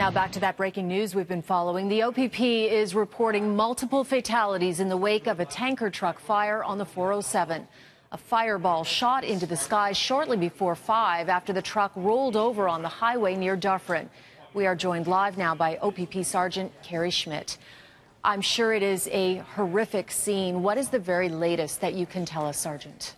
Now back to that breaking news we've been following. The OPP is reporting multiple fatalities in the wake of a tanker truck fire on the 407. A fireball shot into the sky shortly before 5 after the truck rolled over on the highway near Dufferin. We are joined live now by OPP Sgt. Kerry Schmidt. I'm sure it is a horrific scene. What is the very latest that you can tell us, Sergeant?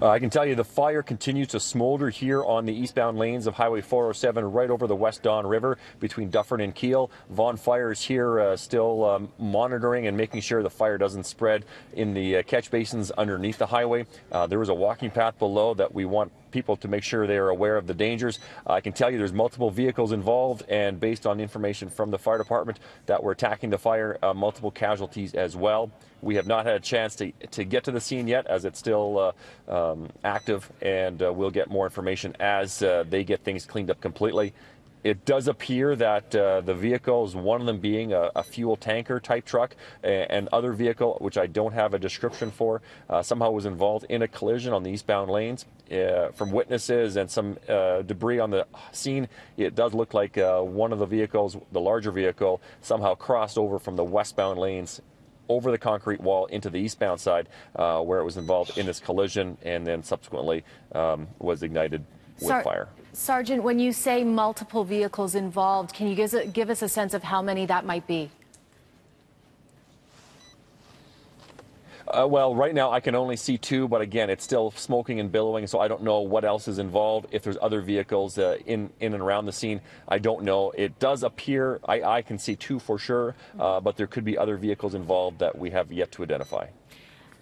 I can tell you the fire continues to smolder here on the eastbound lanes of Highway 407 right over the West Don River between Dufferin and Kiel. Vaughan Fire is here still monitoring and making sure the fire doesn't spread in the catch basins underneath the highway. There is a walking path below that we want people to make sure they are aware of the dangers. I can tell you there's multiple vehicles involved, and based on information from the fire department that were attacking the fire, multiple casualties as well. We have not had a chance to get to the scene yet, as it's still active, and we'll get more information as they get things cleaned up completely. It does appear that the vehicles, one of them being a fuel tanker type truck, and other vehicle, which I don't have a description for, somehow was involved in a collision on the eastbound lanes. From witnesses and some debris on the scene, it does look like one of the vehicles, the larger vehicle, somehow crossed over from the westbound lanes over the concrete wall into the eastbound side, where it was involved in this collision, and then subsequently was ignited with fire. Sergeant, when you say multiple vehicles involved, can you give us a sense of how many that might be? Well, right now I can only see 2, but again, it's still smoking and billowing, so I don't know what else is involved. If there's other vehicles in and around the scene, I don't know. It does appear, I can see 2 for sure, but there could be other vehicles involved that we have yet to identify.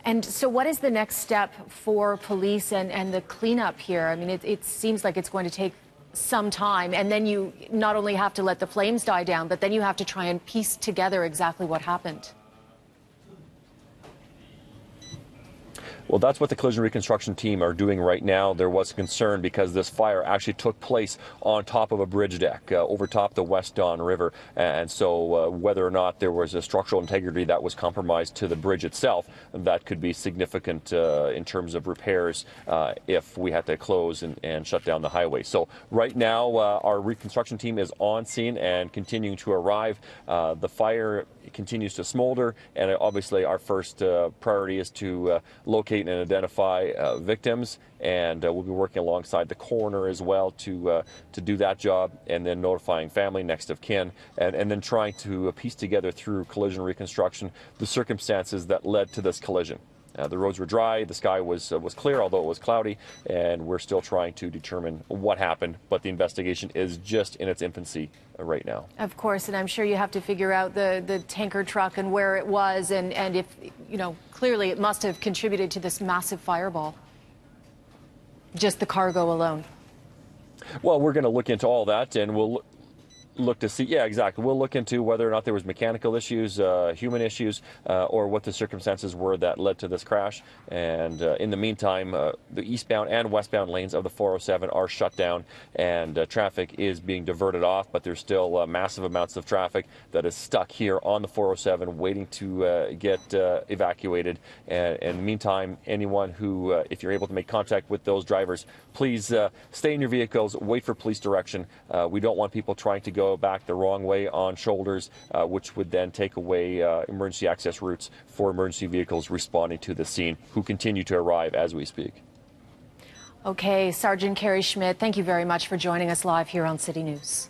And so what is the next step for police and the cleanup here? I mean, it seems like it's going to take some time, and then you not only have to let the flames die down, but then you have to try and piece together exactly what happened. Well, that's what the collision reconstruction team are doing right now. There was concern because this fire actually took place on top of a bridge deck over top the West Don River. And so whether or not there was a structural integrity that was compromised to the bridge itself, that could be significant in terms of repairs if we had to close and shut down the highway. So right now, our reconstruction team is on scene and continuing to arrive. The fire continues to smolder, and obviously our first priority is to locate and identify victims, and we'll be working alongside the coroner as well to do that job, and then notifying family, next of kin, and then trying to piece together through collision reconstruction the circumstances that led to this collision. The roads were dry, the sky was clear, although it was cloudy, and we're still trying to determine what happened, but the investigation is just in its infancy right now. Of course, and I'm sure you have to figure out the tanker truck and where it was, and if, you know, clearly it must have contributed to this massive fireball. Just the cargo alone. Well, we're going to look into all that, and we'll look to see, yeah, exactly. We'll look into whether or not there was mechanical issues, human issues, or what the circumstances were that led to this crash. And in the meantime, the eastbound and westbound lanes of the 407 are shut down, and traffic is being diverted off, but there's still massive amounts of traffic that is stuck here on the 407 waiting to get evacuated. And in the meantime, anyone who, if you're able to make contact with those drivers, please stay in your vehicles, wait for police direction. We don't want people trying to go back the wrong way on shoulders, which would then take away emergency access routes for emergency vehicles responding to the scene, who continue to arrive as we speak. Okay, Sergeant Kerry Schmidt, thank you very much for joining us live here on City News.